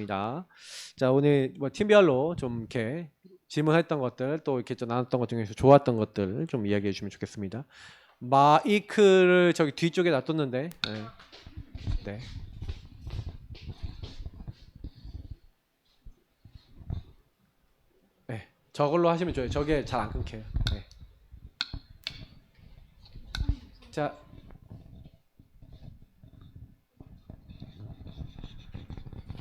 하겠습니다. 자, 오늘 뭐 팀별로 좀 이렇게 질문했던 것들 또 이렇게 좀 나눴던 것 중에서 좋았던 것들 좀 이야기해 주시면 좋겠습니다. 마이크를 저기 뒤쪽에 놔뒀는데, 네. 네. 네. 저걸로 하시면 좋아요. 저게 잘 안 끊겨요. 네. 자,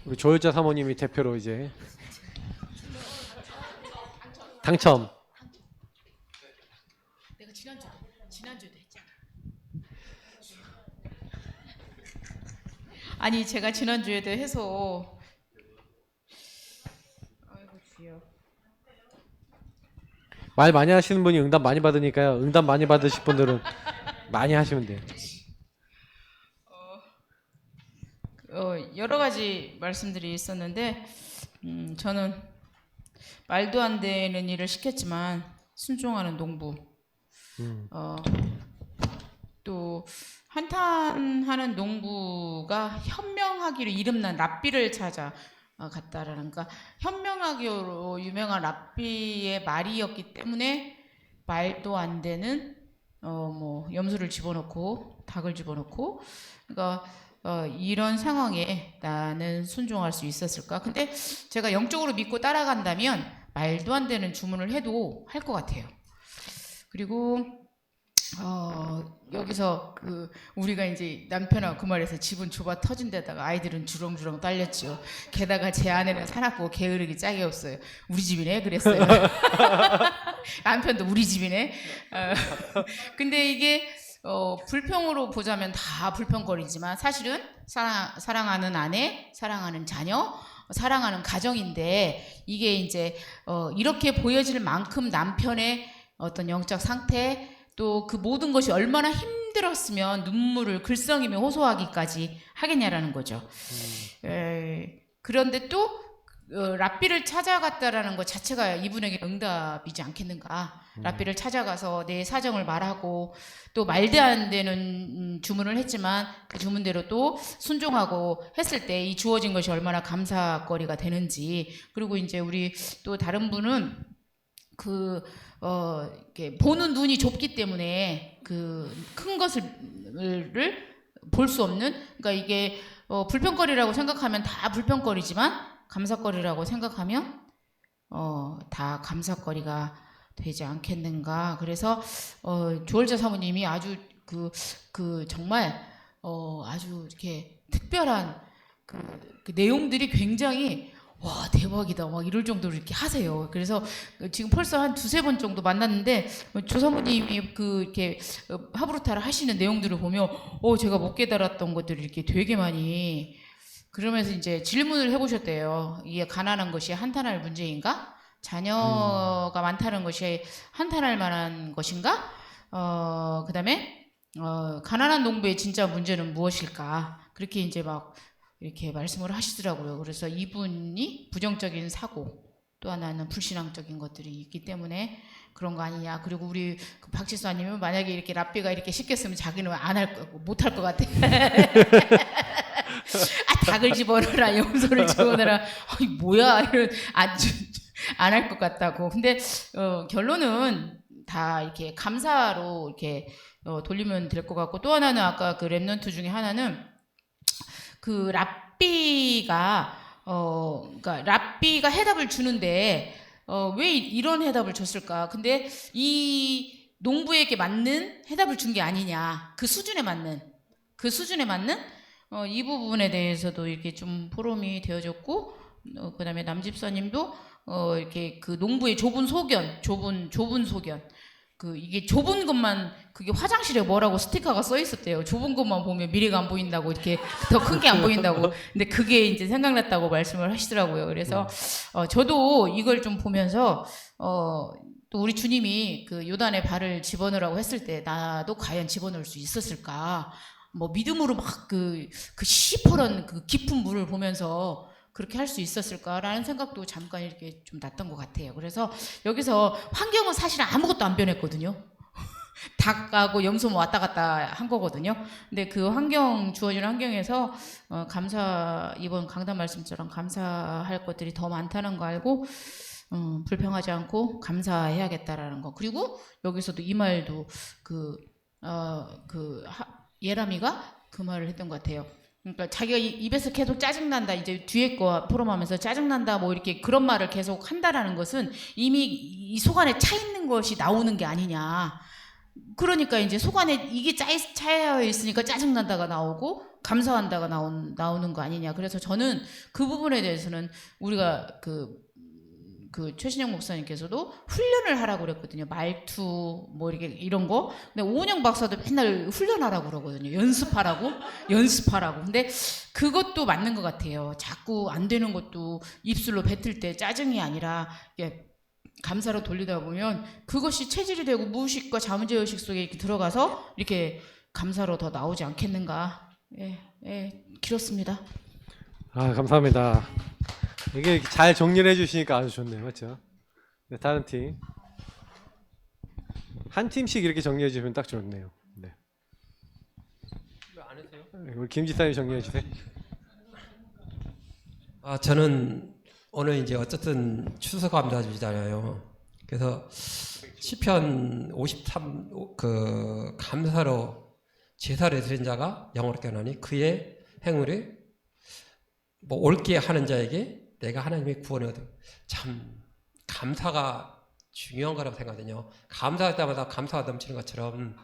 우리 조율자 사모님이 대표로 이제 당첨. 내가 지난주에도 했잖아. 아니 제가 지난주에도 해서 아이고 주여. 말 많이 하시는 분이 응답 많이 받으니까요. 응답 많이 받으실 분들은 많이 하시면 돼요. 여러 가지 말씀들이 있었는데 저는 말도 안 되는 일을 시켰지만 순종하는 농부, 또 한탄하는 농부가 현명하기로 이름난 랍비를 찾아 갔다라는, 그러니까 현명하기로 유명한 랍비의 말이었기 때문에 말도 안 되는 뭐 염소를 집어넣고 닭을 집어넣고, 그러니까 이런 상황에 나는 순종할 수 있었을까? 근데 제가 영적으로 믿고 따라간다면 말도 안 되는 주문을 해도 할 것 같아요. 그리고 여기서 우리가 이제 남편하고 그 말에서 집은 좁아 터진 데다가 아이들은 주렁주렁 딸렸죠. 게다가 제 아내는 사납고 게으르기 짝이 없어요. 우리 집이네 그랬어요. 남편도 우리 집이네. 근데 이게 불평으로 보자면 다 불평거리지만 사실은 사랑하는 아내, 사랑하는 자녀, 사랑하는 가정인데, 이게 이제 이렇게 보여질 만큼 남편의 어떤 영적 상태, 또 그 모든 것이 얼마나 힘들었으면 눈물을 글썽이며 호소하기까지 하겠냐라는 거죠. 그런데 또 랍비를 찾아갔다라는 것 자체가 이분에게 응답이지 않겠는가. 랍비를 찾아가서 내 사정을 말하고 또 말도 안 되는 주문을 했지만 그 주문대로 또 순종하고 했을 때 이 주어진 것이 얼마나 감사거리가 되는지. 그리고 이제 우리 또 다른 분은 이렇게 보는 눈이 좁기 때문에 그 큰 것을 볼 수 없는, 그러니까 이게 불평거리라고 생각하면 다 불평거리지만 감사거리라고 생각하면 다 감사거리가 되지 않겠는가. 그래서 조월자 사모님이 아주 정말 아주 이렇게 특별한 그 내용들이 굉장히 와 대박이다 막 이럴 정도로 이렇게 하세요. 그래서 지금 벌써 한 두세 번 정도 만났는데 조 사모님이 이렇게 하브루타를 하시는 내용들을 보면 제가 못 깨달았던 것들을 이렇게 되게 많이, 그러면서 이제 질문을 해보셨대요. 이게 가난한 것이 한탄할 문제인가? 자녀가 많다는 것이 한탄할 만한 것인가? 그 다음에 가난한 농부의 진짜 문제는 무엇일까? 그렇게 이제 막 이렇게 말씀을 하시더라고요. 그래서 이분이 부정적인 사고, 또 하나는 불신앙적인 것들이 있기 때문에 그런 거 아니냐. 그리고 우리 박 지사님은 만약에 이렇게 랍비가 이렇게 시켰으면 자기는 안 할 거고 못 할 것 같아. 닭을 집어넣어라, 염소를 집어넣어라. 뭐야 이런 안 할 것 같다고. 근데 결론은 다 이렇게 감사로 이렇게 돌리면 될 것 같고, 또 하나는 아까 그 랩넌트 중에 하나는 그 랍비가 그러니까 랍비가 해답을 주는데 왜 이런 해답을 줬을까? 근데 이 농부에게 맞는 해답을 준 게 아니냐. 그 수준에 맞는 이 부분에 대해서도 이렇게 좀 포럼이 되어졌고, 그다음에 남 집사님도 이렇게 그 농부의 좁은 소견, 이게 좁은 것만, 그게 화장실에 뭐라고 스티커가 써 있었대요. 좁은 것만 보면 미래가 안 보인다고, 이렇게 더 큰 게 안 보인다고. 근데 그게 이제 생각났다고 말씀을 하시더라고요. 그래서 저도 이걸 좀 보면서 또 우리 주님이 그 요단에 발을 집어넣으라고 했을 때 나도 과연 집어넣을 수 있었을까? 뭐 믿음으로 막 그 시퍼런 그 깊은 물을 보면서 그렇게 할 수 있었을까라는 생각도 잠깐 이렇게 좀 났던 것 같아요. 그래서 여기서 환경은 사실 아무것도 안 변했거든요. 닭하고 염소 왔다 갔다 한 거거든요. 근데 그 환경 주어지는 환경에서 이번 강단 말씀처럼 감사할 것들이 더 많다는 거 알고 불평하지 않고 감사해야겠다라는 거. 그리고 여기서도 이 말도 예람이가 그 말을 했던 것 같아요. 그러니까 자기가 입에서 계속 짜증난다, 이제 뒤에 거 포럼하면서 짜증난다 뭐 이렇게 그런 말을 계속 한다라는 것은 이미 이 속 안에 차 있는 것이 나오는 게 아니냐. 그러니까 이제 속 안에 이게 차여 있으니까 짜증난다가 나오고 감사한다가 나오는 거 아니냐. 그래서 저는 그 부분에 대해서는 우리가 최신영 목사님께서도 훈련을 하라고 그랬거든요. 말투 뭐 이렇게 이런 거. 근데 오은영 박사도 맨날 훈련하라고 그러거든요. 연습하라고. 근데 그것도 맞는 것 같아요. 자꾸 안 되는 것도 입술로 뱉을 때 짜증이 아니라 이게 감사로 돌리다 보면 그것이 체질이 되고 무의식과 자문제의식 속에 이렇게 들어가서 이렇게 감사로 더 나오지 않겠는가. 길었습니다. 감사합니다. 이게 잘 정리를 해주시니까 아주 좋네요, 맞죠? 네, 다른 팀. 한 팀씩 이렇게 정리해 주시면 딱 좋네요. 네. 안 해세요? 우리 김 지사님 정리해 주세요. 저는 오늘 이제 어쨌든 추수감사주잖아요. 그래서 시편 53 그 감사로 제사를 드린 자가 영원롭게 하나니 그의 행위를 뭐 옳게 하는 자에게 내가 하나님의 구원을 얻어. 참 감사가 중요한 거라고 생각하거든요. 감사할 때마다 감사가 넘치는 것처럼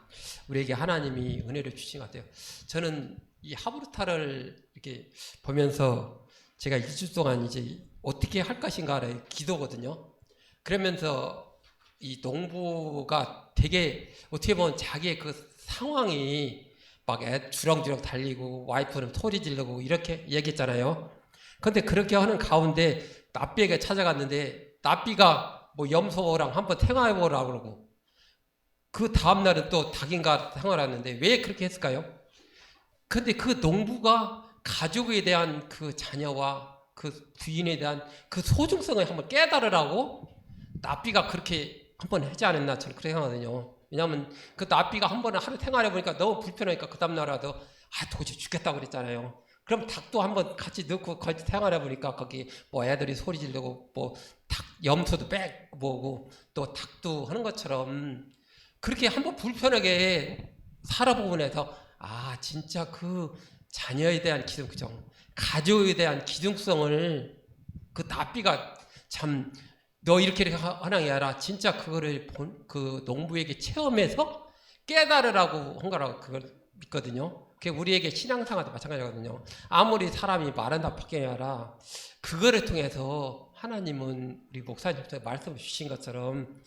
우리에게 하나님이 은혜를 주신 것 같아요. 저는 이 하브루타를 이렇게 보면서 제가 2주 동안 이제 어떻게 할 것인가를 기도거든요. 그러면서 이 농부가 되게 어떻게 보면 자기의 그 상황이 막 주렁주렁 달리고 와이프는 소리 지르고 이렇게 얘기했잖아요. 근데 그렇게 하는 가운데 납비에게 찾아갔는데 납비가 뭐 염소랑 한번 생활해보라고 그러고 그 다음날은 또 닭인가 생활하는데 왜 그렇게 했을까요? 근데 그 농부가 가족에 대한 그 자녀와 그 부인에 대한 그 소중성을 한번 깨달으라고 납비가 그렇게 한번 하지 않았나 저는 그렇게 생각하거든요. 왜냐하면 그 납비가 한 번은 하루 생활해보니까 너무 불편하니까 그 다음날라도 도저히 죽겠다고 그랬잖아요. 그럼 닭도 한번 같이 넣고 같이 생활해보니까 거기 뭐 애들이 소리 지르고 뭐 닭 염소도 빽 뭐고 또 닭도 하는 것처럼 그렇게 한번 불편하게 살아보고 나서 진짜 그 자녀에 대한 기둥성, 가족에 대한 기둥성을 그 납비가 참 너 이렇게 하나님 알아 진짜 그거를 그 농부에게 체험해서 깨달으라고 한 거라고 그걸 믿거든요. 그게 우리에게 신앙생활도 마찬가지거든요. 아무리 사람이 말한다 밖에 아니라 그거를 통해서 하나님은 우리 목사님께서 말씀을 주신 것처럼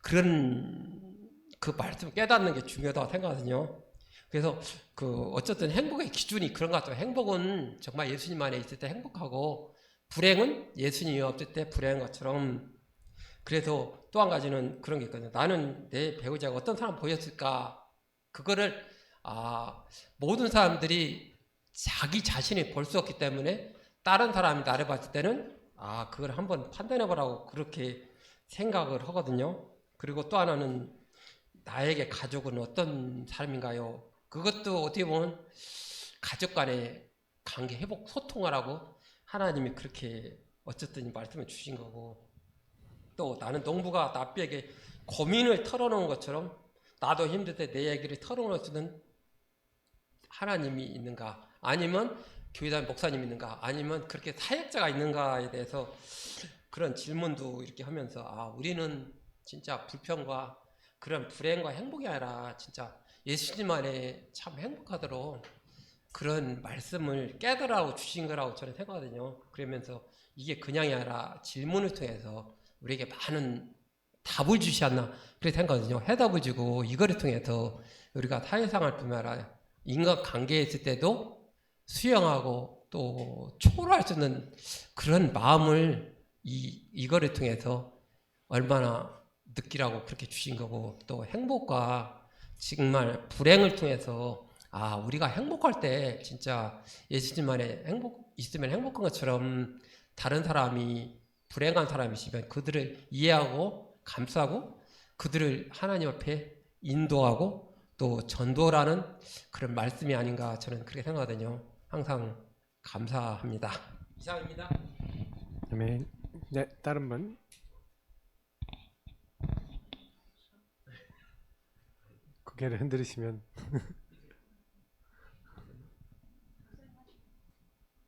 그런 그 말씀을 깨닫는 게 중요하다고 생각하거든요. 그래서 그 어쨌든 행복의 기준이 그런 것 같아요. 행복은 정말 예수님 안에 있을 때 행복하고 불행은 예수님이 없을 때 불행한 것처럼. 그래서 또 한 가지는 그런 게 있거든요. 나는 내 배우자가 어떤 사람 보였을까? 그거를 모든 사람들이 자기 자신이 볼 수 없기 때문에 다른 사람이 나를 봤을 때는 그걸 한번 판단해 보라고 그렇게 생각을 하거든요. 그리고 또 하나는 나에게 가족은 어떤 사람인가요? 그것도 어떻게 보면 가족 간의 관계 회복 소통하라고 하나님이 그렇게 어쨌든 말씀을 주신 거고, 또 나는 농부가 납비에게 고민을 털어놓은 것처럼 나도 힘들 때 내 얘기를 털어놓을 수는 하나님이 있는가, 아니면 교회단 목사님이 있는가, 아니면 그렇게 사역자가 있는가에 대해서 그런 질문도 이렇게 하면서 우리는 진짜 불평과 그런 불행과 행복이 아니라 진짜 예수님 안에 참 행복하도록 그런 말씀을 깨달으라고 주신 거라고 저는 생각하거든요. 그러면서 이게 그냥이 아니라 질문을 통해서 우리에게 많은 답을 주시 않나 그렇게 생각하거든요. 해답을 주고 이거를 통해서 우리가 사회생활 뿐만 아니라 인간관계에 있을 때도 수용하고 또 초월할 수 있는 그런 마음을 이거를 통해서 얼마나 느끼라고 그렇게 주신 거고, 또 행복과 정말 불행을 통해서 우리가 행복할 때 진짜 예수님 안에 있으면 행복한 것처럼 다른 사람이 불행한 사람이 있으면 그들을 이해하고 감싸고 그들을 하나님 앞에 인도하고 또 전도라는 그런 말씀이 아닌가 저는 그렇게 생각하거든요. 항상 감사합니다. 이상입니다. 아멘. 네, 다른 분. 고개를 흔들으시면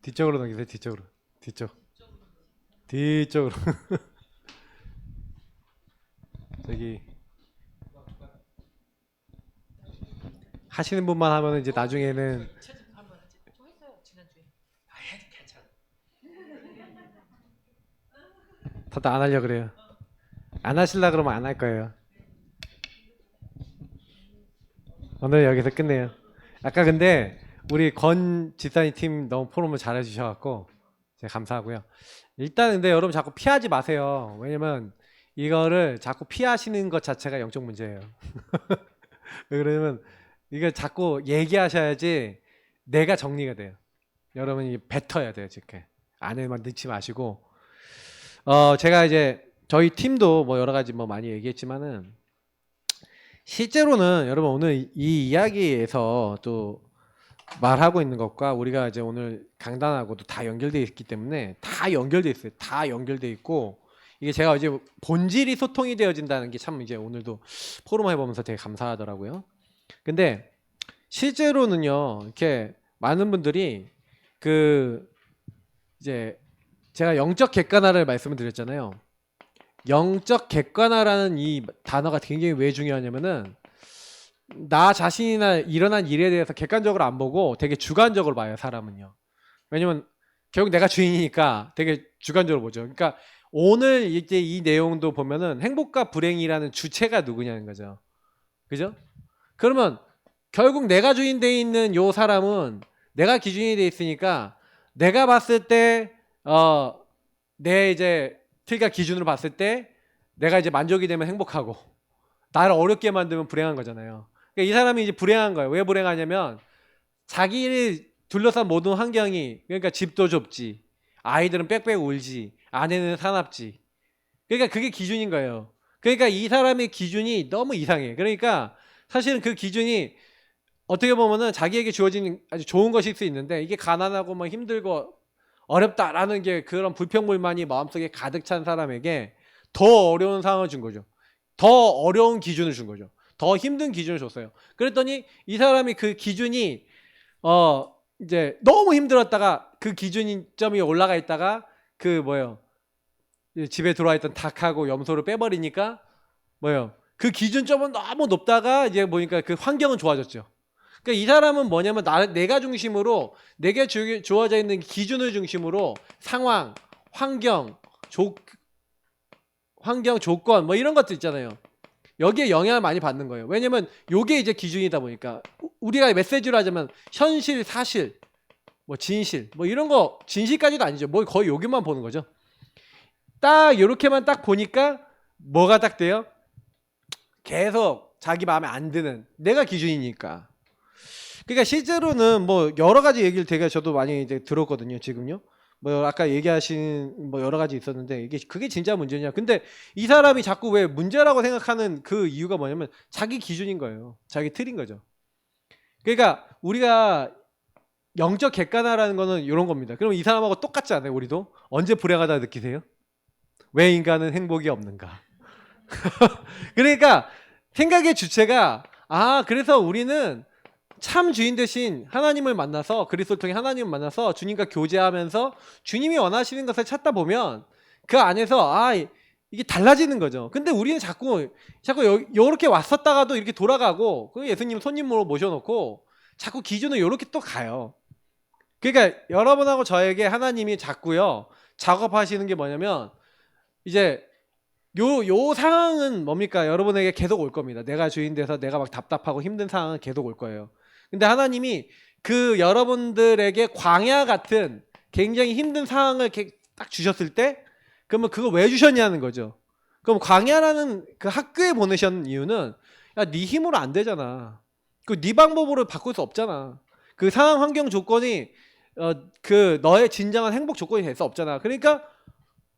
뒤쪽으로 넘기세요. 뒤쪽으로. 뒤쪽으로. 저기 하시는 분만 하면 이제 나중에는 다들 안 하려 그래요. 안 하실라 그러면 안 할 거예요. 오늘 여기서 끝내요. 아까 근데 우리 권 집사님 팀 너무 포럼을 잘 해주셔갖고 제가 감사하고요. 일단 근데 여러분 자꾸 피하지 마세요. 왜냐면 이거를 자꾸 피하시는 것 자체가 영적 문제예요. 왜 그러냐면 이거 자꾸 얘기하셔야지 내가 정리가 돼요. 여러분이 뱉어야 돼요. 이렇게 안에만 넣지 마시고 제가 이제 저희 팀도 뭐 여러 가지 뭐 많이 얘기했지만은 실제로는 여러분 오늘 이 이야기에서 또 말하고 있는 것과 우리가 이제 오늘 강단하고도 다 연결되어 있기 때문에 다 연결되어 있어요. 다 연결되어 있고 이게 제가 이제 본질이 소통이 되어진다는 게 참 이제 오늘도 포럼 해보면서 되게 감사하더라고요. 근데 실제로는요 이렇게 많은 분들이 그 이제 제가 영적 객관화를 말씀을 드렸잖아요. 영적 객관화라는 이 단어가 굉장히 왜 중요하냐면은 나 자신이나 일어난 일에 대해서 객관적으로 안 보고 되게 주관적으로 봐요. 사람은요. 왜냐면 결국 내가 주인이니까 되게 주관적으로 보죠. 그러니까 오늘 이제 이 내용도 보면은 행복과 불행이라는 주체가 누구냐는 거죠. 그죠? 그러면 결국 내가 주인 돼 있는 요 사람은 내가 기준이 돼 있으니까 내가 봤을 때 내 이제 틀과 기준으로 봤을 때 내가 이제 만족이 되면 행복하고 나를 어렵게 만들면 불행한 거잖아요. 그러니까 이 사람이 이제 불행한 거예요. 왜 불행하냐면 자기를 둘러싼 모든 환경이 그러니까 집도 좁지, 아이들은 빽빽 울지, 아내는 사납지. 그러니까 그게 기준인 거예요. 그러니까 이 사람의 기준이 너무 이상해. 그러니까 사실은 그 기준이 어떻게 보면은 자기에게 주어진 아주 좋은 것일 수 있는데 이게 가난하고 뭐 힘들고 어렵다라는 게 그런 불평불만이 마음속에 가득 찬 사람에게 더 어려운 상황을 준 거죠. 더 어려운 기준을 준 거죠. 더 힘든 기준을 줬어요. 그랬더니 이 사람이 그 기준이 이제 너무 힘들었다가 그 기준점이 올라가 있다가 그 뭐예요? 집에 들어와 있던 닭하고 염소를 빼버리니까 뭐예요? 그 기준점은 너무 높다가 이제 보니까 그 환경은 좋아졌죠. 그러니까 이 사람은 뭐냐면 내가 중심으로 내게 주어져 있는 기준을 중심으로 상황, 환경, 조건 뭐 이런 것들 있잖아요. 여기에 영향을 많이 받는 거예요. 왜냐면 요게 이제 기준이다 보니까 우리가 메시지로 하자면 현실, 사실, 뭐 진실, 뭐 이런 거 진실까지도 아니죠. 뭐 거의 여기만 보는 거죠. 딱 이렇게만 딱 보니까 뭐가 딱 돼요? 계속 자기 마음에 안 드는 내가 기준이니까. 그러니까 실제로는 뭐 여러 가지 얘기를 되게 저도 많이 이제 들었거든요. 지금요. 뭐 아까 얘기하신 뭐 여러 가지 있었는데 이게 그게 진짜 문제냐? 근데 이 사람이 자꾸 왜 문제라고 생각하는 그 이유가 뭐냐면 자기 기준인 거예요. 자기 틀인 거죠. 그러니까 우리가 영적 객관화라는 거는 이런 겁니다. 그럼 이 사람하고 똑같지 않아요? 우리도 언제 불행하다 느끼세요? 왜 인간은 행복이 없는가? 그러니까 생각의 주체가 그래서 우리는 참 주인 대신 하나님을 만나서 그리스도를 통해 하나님을 만나서 주님과 교제하면서 주님이 원하시는 것을 찾다 보면 그 안에서 이게 달라지는 거죠. 근데 우리는 자꾸 요렇게 왔었다가도 이렇게 돌아가고 그 예수님 손님으로 모셔놓고 자꾸 기준을 요렇게 또 가요. 그러니까 여러분하고 저에게 하나님이 자꾸요 작업하시는 게 뭐냐면 이제 요 상황은 뭡니까? 여러분에게 계속 올 겁니다. 내가 주인 돼서 내가 막 답답하고 힘든 상황은 계속 올 거예요. 근데 하나님이 그 여러분들에게 광야 같은 굉장히 힘든 상황을 이렇게 딱 주셨을 때 그러면 그걸 왜 주셨냐는 거죠. 그럼 광야라는 그 학교에 보내신 이유는 네 힘으로 안 되잖아. 네 방법으로 바꿀 수 없잖아. 그 상황 환경 조건이 그 너의 진정한 행복 조건이 될 수 없잖아. 그러니까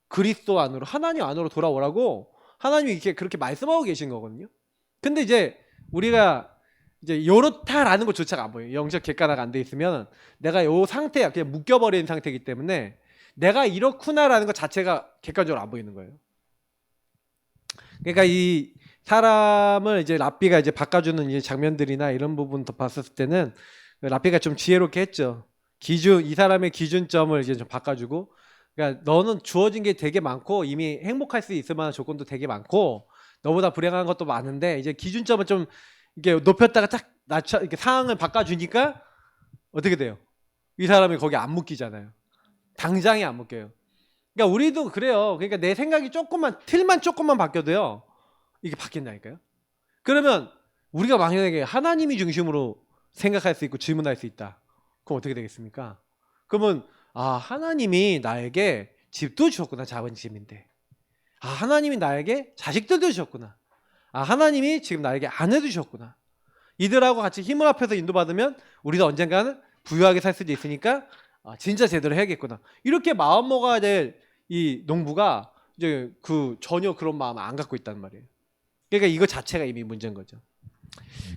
그리스도 안으로 하나님 안으로 돌아오라고 하나님이 이렇게 그렇게 말씀하고 계신 거거든요. 근데 이제 우리가 이제 요렇다라는 것조차가 안 보여요. 영적 객관화가 안 돼 있으면 내가 요 상태야. 그냥 묶여버린 상태이기 때문에 내가 이렇구나라는 것 자체가 객관적으로 안 보이는 거예요. 그러니까 이 사람을 이제 랍비가 이제 바꿔주는 이 장면들이나 이런 부분 더 봤었을 때는 랍비가 좀 지혜롭게 했죠. 이 사람의 기준점을 이제 좀 바꿔주고, 그러니까 너는 주어진 게 되게 많고 이미 행복할 수 있을 만한 조건도 되게 많고 너보다 불행한 것도 많은데 이제 기준점을 좀 이렇게 높였다가 딱 낮춰 이렇게 상황을 바꿔주니까 어떻게 돼요? 이 사람이 거기 안 묶이잖아요. 당장에 안 묶여요. 그러니까 우리도 그래요. 그러니까 내 생각이 틀만 조금만 바뀌어도요. 이게 바뀐다니까요. 그러면 우리가 만약에 하나님이 중심으로 생각할 수 있고 질문할 수 있다. 그럼 어떻게 되겠습니까? 그러면 하나님이 나에게 집도 주셨구나. 작은 집인데. 하나님이 나에게 자식들도 주셨구나. 하나님이 지금 나에게 아내도 주셨구나. 이들하고 같이 힘을 합해서 인도받으면 우리도 언젠가는 부유하게 살 수도 있으니까 진짜 제대로 해야겠구나. 이렇게 마음 먹어야 될 이 농부가 이제 전혀 그런 마음을 안 갖고 있단 말이에요. 그러니까 이거 자체가 이미 문제인 거죠.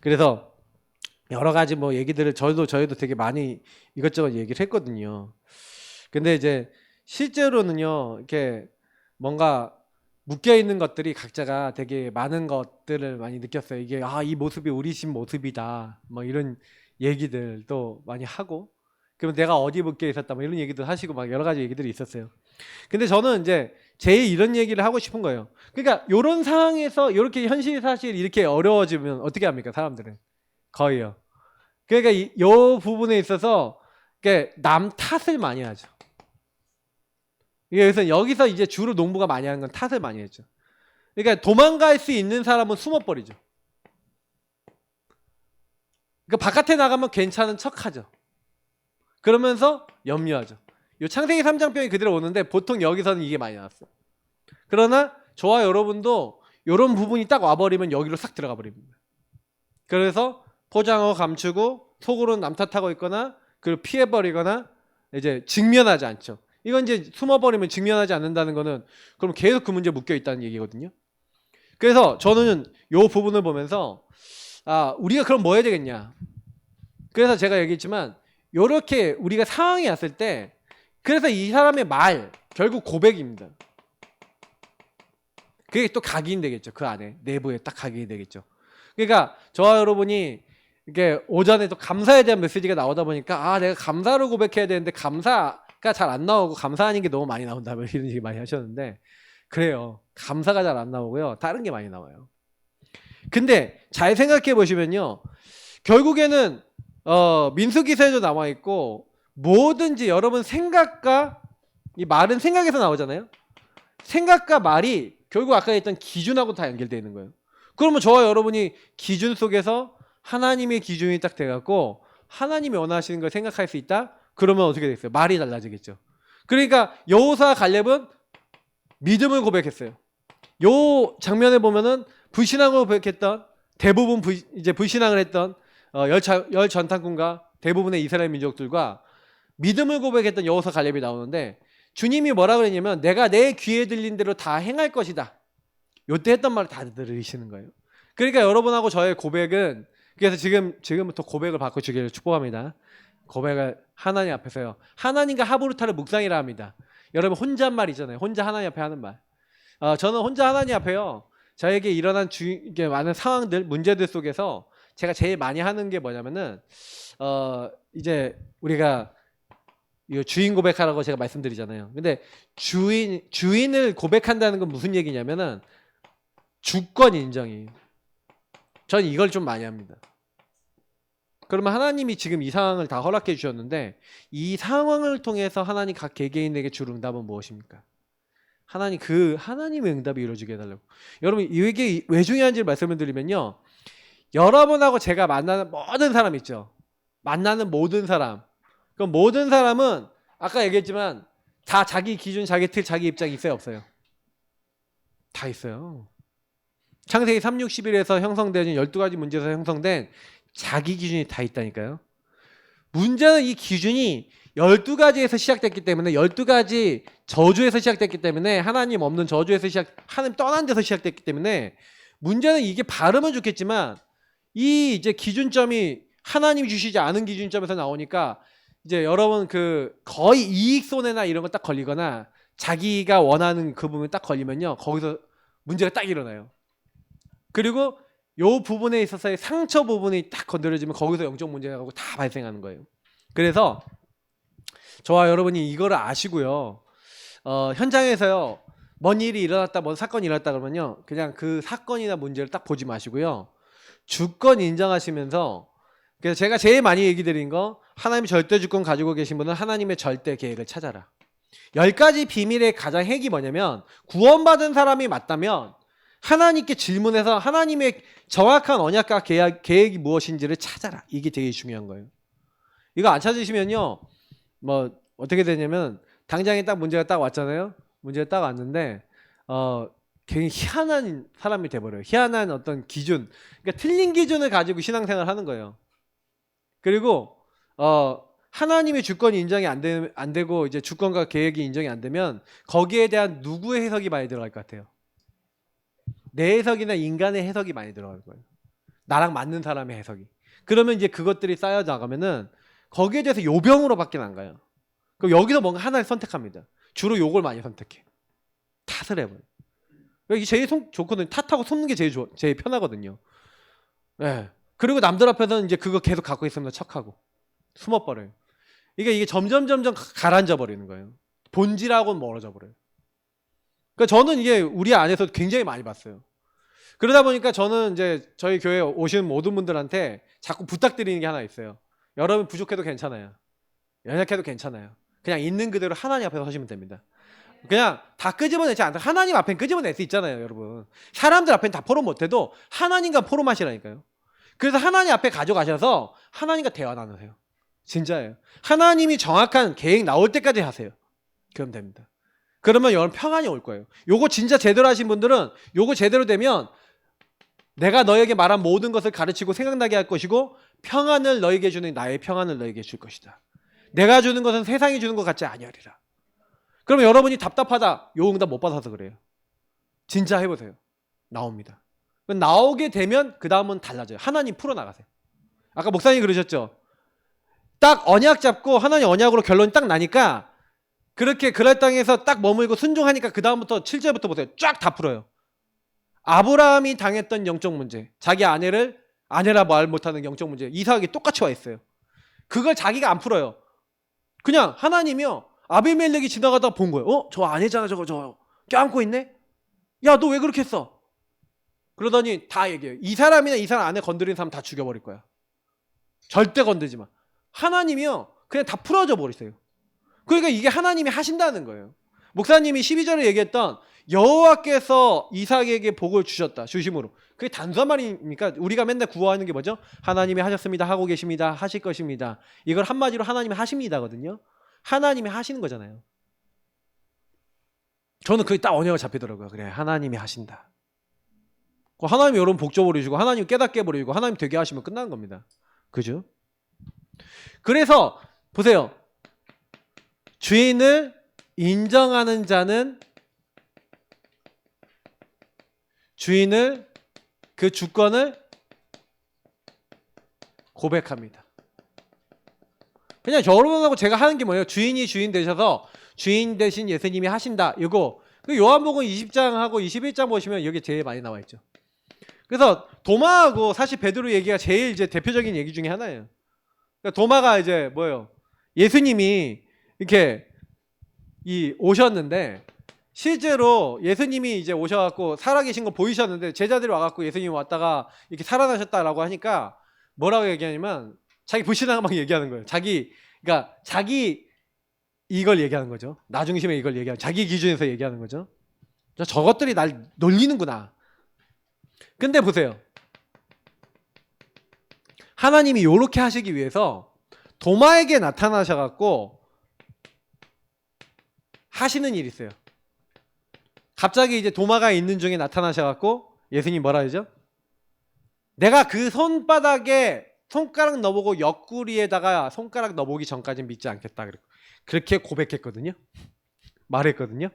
그래서 여러 가지 뭐 얘기들을 저희도 되게 많이 이것저것 얘기를 했거든요. 근데 이제 실제로는요, 이렇게 뭔가 묶여 있는 것들이 각자가 되게 많은 것들을 많이 느꼈어요. 이게 이 모습이 우리 집 모습이다. 뭐 이런 얘기들도 많이 하고, 그러면 내가 어디 묶여 있었다. 뭐 이런 얘기도 하시고 막 여러 가지 얘기들이 있었어요. 근데 저는 이제 제일 이런 얘기를 하고 싶은 거예요. 그러니까 이런 상황에서 이렇게 현실 사실 이렇게 어려워지면 어떻게 합니까, 사람들은? 거의요. 그러니까 이 부분에 있어서 남 탓을 많이 하죠. 그래서 여기서 이제 주로 농부가 많이 하는 건 탓을 많이 했죠. 그러니까 도망갈 수 있는 사람은 숨어버리죠. 그러니까 바깥에 나가면 괜찮은 척하죠. 그러면서 염려하죠. 이 창세기 3장병이 그대로 오는데 보통 여기서는 이게 많이 나왔어요. 그러나 저와 여러분도 이런 부분이 딱 와버리면 여기로 싹 들어가 버립니다. 그래서 포장하고 감추고 속으로는 남 탓하고 있거나 그걸 피해버리거나 이제 직면하지 않죠. 이건 이제 숨어버리면 직면하지 않는다는 거는 그럼 계속 그 문제에 묶여 있다는 얘기거든요. 그래서 저는 이 부분을 보면서 우리가 그럼 뭐 해야 되겠냐. 그래서 제가 얘기했지만 이렇게 우리가 상황이 왔을 때 그래서 이 사람의 말 결국 고백입니다. 그게 또 각인이 되겠죠. 그 안에 내부에 딱 각인이 되겠죠. 그러니까 저와 여러분이 이게 오전에 또 감사에 대한 메시지가 나오다 보니까 내가 감사를 고백해야 되는데 감사가 잘 안 나오고 감사하는 게 너무 많이 나온다 이런 얘기 많이 하셨는데 그래요. 감사가 잘 안 나오고요. 다른 게 많이 나와요. 근데 잘 생각해 보시면요. 결국에는 민수기서에도 나와 있고 뭐든지 여러분 생각과 이 말은 생각에서 나오잖아요. 생각과 말이 결국 아까 했던 기준하고 다 연결되어 있는 거예요. 그러면 저와 여러분이 기준 속에서 하나님의 기준이 딱 돼갖고 하나님이 원하시는 걸 생각할 수 있다? 그러면 어떻게 되겠어요? 말이 달라지겠죠. 그러니까 여호수아와 갈렙은 믿음을 고백했어요. 요 장면에 보면은 불신앙을 고백했던 대부분 이제 불신앙을 했던 열 전탄군과 대부분의 이스라엘 민족들과 믿음을 고백했던 여호수아 갈렙이 나오는데 주님이 뭐라 그랬냐면 내가 내 귀에 들린 대로 다 행할 것이다. 요때 했던 말을 다 들으시는 거예요. 그러니까 여러분하고 저의 고백은 그래서 지금부터 고백을 바꿔주기를 축복합니다. 고백을 하나님 앞에서요. 하나님과 하브루타를 묵상이라 합니다. 여러분 혼잣말이잖아요. 혼자 하나님 앞에 하는 말. 저는 혼자 하나님 앞에요. 저에게 일어난 이게 많은 상황들, 문제들 속에서 제가 제일 많이 하는 게 뭐냐면은 이제 우리가 이 주인 고백하라고 제가 말씀드리잖아요. 근데 주인을 고백한다는 건 무슨 얘기냐면은 주권 인정이에요. 전 이걸 좀 많이 합니다. 그러면 하나님이 지금 이 상황을 다 허락해 주셨는데 이 상황을 통해서 하나님 각 개개인에게 줄 응답은 무엇입니까? 하나님의 응답이 이루어지게 해달라고. 여러분 이게 왜 중요한지를 말씀을 드리면요. 여러분하고 제가 만나는 모든 사람 있죠. 만나는 모든 사람. 그럼 모든 사람은 아까 얘기했지만 다 자기 기준, 자기 틀, 자기 입장이 있어요, 없어요? 다 있어요. 창세기 3, 6, 11에서 형성된 12가지 문제에서 형성된 자기 기준이 다 있다니까요. 문제는 이 기준이 12가지에서 시작됐기 때문에 12가지 저주에서 시작됐기 때문에 하나님 없는 저주에서 하나님 떠난 데서 시작됐기 때문에 문제는 이게 발음은 좋겠지만 이 이제 기준점이 하나님이 주시지 않은 기준점에서 나오니까 이제 여러분 그 거의 이익 손해나 이런 거 딱 걸리거나 자기가 원하는 그 부분 딱 걸리면요 거기서 문제가 딱 일어나요. 그리고 요 부분에 있어서의 상처 부분이 딱 건드려지면 거기서 영적 문제가 다 발생하는 거예요. 그래서 저와 여러분이 이거를 아시고요. 현장에서요. 뭔 일이 일어났다, 뭔 사건이 일어났다 그러면요. 그냥 그 사건이나 문제를 딱 보지 마시고요. 주권 인정하시면서 그래서 제가 제일 많이 얘기 드린 거 하나님의 절대 주권 가지고 계신 분은 하나님의 절대 계획을 찾아라. 10가지 비밀의 가장 핵이 뭐냐면 구원받은 사람이 맞다면 하나님께 질문해서 하나님의 정확한 언약과 계획이 무엇인지를 찾아라. 이게 되게 중요한 거예요. 이거 안 찾으시면요. 뭐 어떻게 되냐면 당장에 딱 문제가 딱 왔잖아요. 문제가 딱 왔는데 굉장히 희한한 사람이 돼버려요. 희한한 어떤 기준. 그러니까 틀린 기준을 가지고 신앙생활을 하는 거예요. 그리고 하나님의 주권이 인정이 안 되고 이제 주권과 계획이 인정이 안 되면 거기에 대한 누구의 해석이 많이 들어갈 것 같아요. 내 해석이나 인간의 해석이 많이 들어갈 거예요. 나랑 맞는 사람의 해석이. 그러면 이제 그것들이 쌓여 나가면은 거기에 대해서 요병으로밖에 안 가요. 그럼 여기서 뭔가 하나를 선택합니다. 주로 요걸 많이 선택해. 탓을 해버려. 이게 제일 좋거든요. 탓하고 속는 게 제일 편하거든요. 네. 그리고 남들 앞에서는 이제 그거 계속 갖고 있으면 척하고 숨어버려요. 이게 점점 가라앉아 버리는 거예요. 본질하고는 멀어져 버려요. 그러니까 저는 이게 우리 안에서 굉장히 많이 봤어요. 그러다 보니까 저는 이제 저희 교회 오시는 모든 분들한테 자꾸 부탁드리는 게 하나 있어요. 여러분 부족해도 괜찮아요. 연약해도 괜찮아요. 그냥 있는 그대로 하나님 앞에서 하시면 됩니다. 그냥 다 끄집어내지 않다. 하나님 앞엔 끄집어낼 수 있잖아요, 여러분. 사람들 앞엔 다 포럼 못해도 하나님과 포럼하시라니까요. 그래서 하나님 앞에 가져가셔서 하나님과 대화 나누세요. 진짜예요. 하나님이 정확한 계획 나올 때까지 하세요. 그럼 됩니다. 그러면 여러분 평안이 올 거예요. 요거 진짜 제대로 하신 분들은 요거 제대로 되면 내가 너에게 말한 모든 것을 가르치고 생각나게 할 것이고 평안을 너에게 주는 나의 평안을 너에게 줄 것이다. 내가 주는 것은 세상이 주는 것 같지 아니하리라. 그러면 여러분이 답답하다. 요 응답 못 받아서 그래요. 진짜 해보세요. 나옵니다. 나오게 되면 그 다음은 달라져요. 하나님 풀어나가세요. 아까 목사님 그러셨죠. 딱 언약 잡고 하나님 언약으로 결론이 딱 나니까 그렇게 그랄 땅에서 딱 머물고 순종하니까 그 다음부터 7절부터 보세요. 쫙 다 풀어요. 아브라함이 당했던 영적 문제, 자기 아내라 말 못하는 영적 문제, 이삭이 똑같이 와 있어요. 그걸 자기가 안 풀어요. 그냥 하나님이요. 아비멜렉이 지나가다 본 거예요. 저 아내잖아, 저 껴안고 있네. 야, 너 왜 그렇게 했어? 그러더니 다 얘기해요. 이 사람이나 이 사람 아내 건드리는 사람 다 죽여버릴 거야. 절대 건드리지 마. 하나님이요. 그냥 다 풀어져 버리세요. 그러니까 이게 하나님이 하신다는 거예요. 목사님이 12절에 얘기했던 여호와께서 이삭에게 복을 주심으로. 그게 단순한 말입니까? 우리가 맨날 구호하는 게 뭐죠? 하나님이 하셨습니다. 하고 계십니다. 하실 것입니다. 이걸 한마디로 하나님이 하십니다거든요. 하나님이 하시는 거잖아요. 저는 그게 딱 언어가 잡히더라고요. 그래, 하나님이 하신다. 하나님이 여러분 복 줘버리시고 하나님 깨닫게 해버리고 하나님 되게 하시면 끝나는 겁니다. 그죠? 그래서 보세요. 주인을 인정하는 자는 주인을 그 주권을 고백합니다. 그냥 여러분하고 제가 하는 게 뭐예요? 주인이 주인 되셔서 주인 대신 예수님이 하신다. 이거 요한복음 20장하고 21장 보시면 여기 제일 많이 나와 있죠. 그래서 도마하고 사실 베드로 얘기가 제일 이제 대표적인 얘기 중에 하나예요. 그러니까 도마가 이제 뭐예요? 예수님이 이렇게 오셨는데 실제로 예수님이 이제 오셔갖고 살아계신 거 보이셨는데 제자들이 와갖고 예수님이 왔다가 이렇게 살아나셨다라고 하니까 뭐라고 얘기하냐면 자기 불신앙을 막 얘기하는 거예요. 그러니까 자기 이걸 얘기하는 거죠. 나중심에 이걸 얘기하는 자기 기준에서 얘기하는 거죠. 저것들이 날 놀리는구나. 근데 보세요. 하나님이 요렇게 하시기 위해서 도마에게 나타나셔갖고 하시는 일이 있어요. 갑자기 이제 도마가 있는 중에 나타나셔갖고 예수님이 뭐라 하죠? 내가 그 손바닥에 손가락 넣어보고 옆구리에다가 손가락 넣어보기 전까지는 믿지 않겠다. 그렇게 고백했거든요. 말했거든요.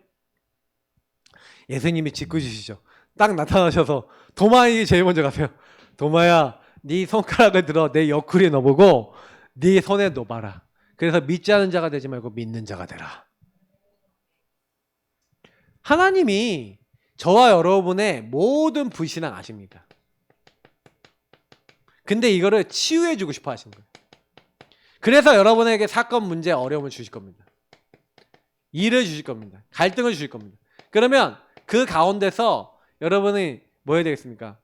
예수님이 짓궂으시죠. 딱 나타나셔서 도마에게 제일 먼저 가세요. 도마야, 네 손가락을 들어 내 옆구리에 넣어보고 네 손에 놓아봐라. 그래서 믿지 않은 자가 되지 말고 믿는 자가 되라. 하나님이 저와 여러분의 모든 불신앙 아십니다. 근데 이거를 치유해주고 싶어 하시는 거예요. 그래서 여러분에게 사건, 문제, 어려움을 주실 겁니다. 일을 주실 겁니다. 갈등을 주실 겁니다. 그러면 그 가운데서 여러분이 뭐 해야 되겠습니까?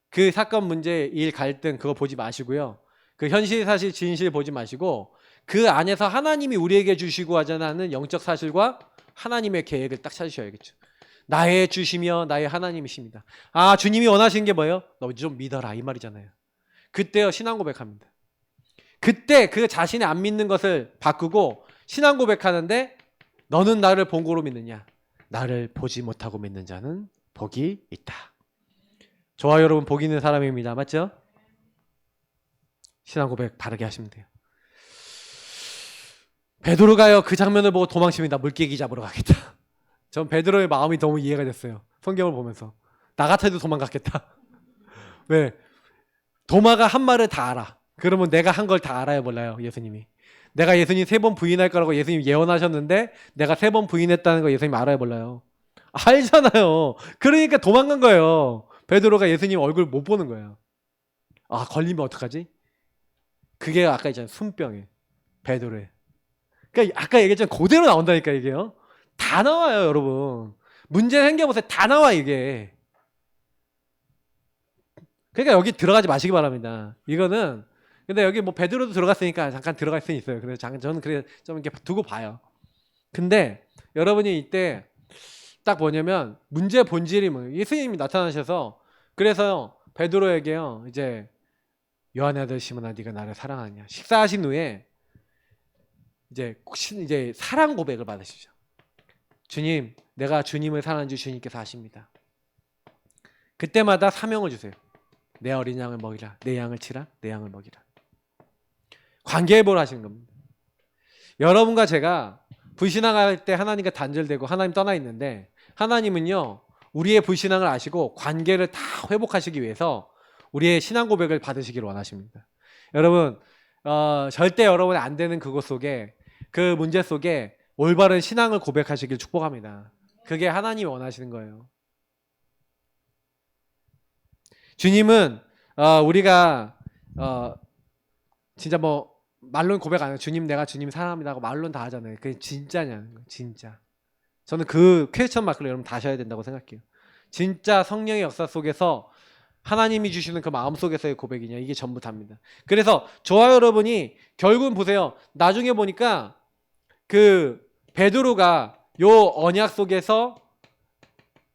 그 사건, 문제, 일, 갈등 그거 보지 마시고요. 그 현실, 사실, 진실 보지 마시고 그 안에서 하나님이 우리에게 주시고 하자는 영적 사실과 하나님의 계획을 딱 찾으셔야겠죠. 나의 주시며 나의 하나님이십니다. 아, 주님이 원하시는 게 뭐예요? 너 좀 믿어라 이 말이잖아요. 그때요 신앙 고백합니다. 그때 그 자신이 안 믿는 것을 바꾸고 신앙 고백하는데 너는 나를 본 거로 믿느냐? 나를 보지 못하고 믿는 자는 복이 있다. 저와 여러분 복 있는 사람입니다. 맞죠? 신앙 고백 바르게 하시면 돼요. 베드로가요 그 장면을 보고 도망칩니다. 물개기 잡으러 가겠다. 전 베드로의 마음이 너무 이해가 됐어요. 성경을 보면서 나 같아도 도망갔겠다. 왜? 도마가 한 말을 다 알아. 그러면 내가 한 걸 다 알아요 몰라요 예수님이. 내가 예수님 3번 부인할 거라고 예수님 예언하셨는데 내가 3번 부인했다는 거 예수님 알아요 몰라요? 알잖아요. 그러니까 도망간 거예요. 베드로가 예수님 얼굴 못 보는 거예요. 아 걸리면 어떡하지? 그게 아까 있잖아요 순병에 베드로에. 그러니까 아까 얘기했잖아요 그대로 나온다니까 이게요. 다 나와요 여러분. 문제 생겨보세요. 다 나와 이게. 그러니까 여기 들어가지 마시기 바랍니다. 이거는 근데 여기 뭐 베드로도 들어갔으니까 잠깐 들어갈 수는 있어요. 그래서 저는 그래 좀 이렇게 두고 봐요. 근데 여러분이 이때 딱 뭐냐면 문제의 본질이 뭐예요? 예수님이 나타나셔서 그래서 베드로에게요 이제 요한의 아들 시몬아 네가 나를 사랑하냐 식사하신 후에 이제 사랑 고백을 받으시죠. 주님 내가 주님을 사랑하는 줄 주님께서 아십니다. 그때마다 사명을 주세요. 내 어린 양을 먹이라. 내 양을 치라. 내 양을 먹이라. 관계회복을 하시는 겁니다. 여러분과 제가 불신앙할 때 하나님과 단절되고 하나님 떠나 있는데 하나님은요 우리의 불신앙을 아시고 관계를 다 회복하시기 위해서 우리의 신앙 고백을 받으시기를 원하십니다. 여러분 절대 여러분이 안 되는 그것 속에 그 문제 속에 올바른 신앙을 고백하시길 축복합니다. 그게 하나님이 원하시는 거예요. 주님은 우리가 진짜 뭐 말로는 고백 안 해요. 주님 내가 주님 사랑합니다 하고 말로는 다 하잖아요. 그게 진짜냐는 거예요. 진짜. 저는 그 퀘스천 마크를 여러분 다셔야 된다고 생각해요. 진짜 성령의 역사 속에서 하나님이 주시는 그 마음 속에서의 고백이냐 이게 전부 답니다. 그래서 저와 여러분이 결국은 보세요. 나중에 보니까 그 베드로가 요 언약 속에서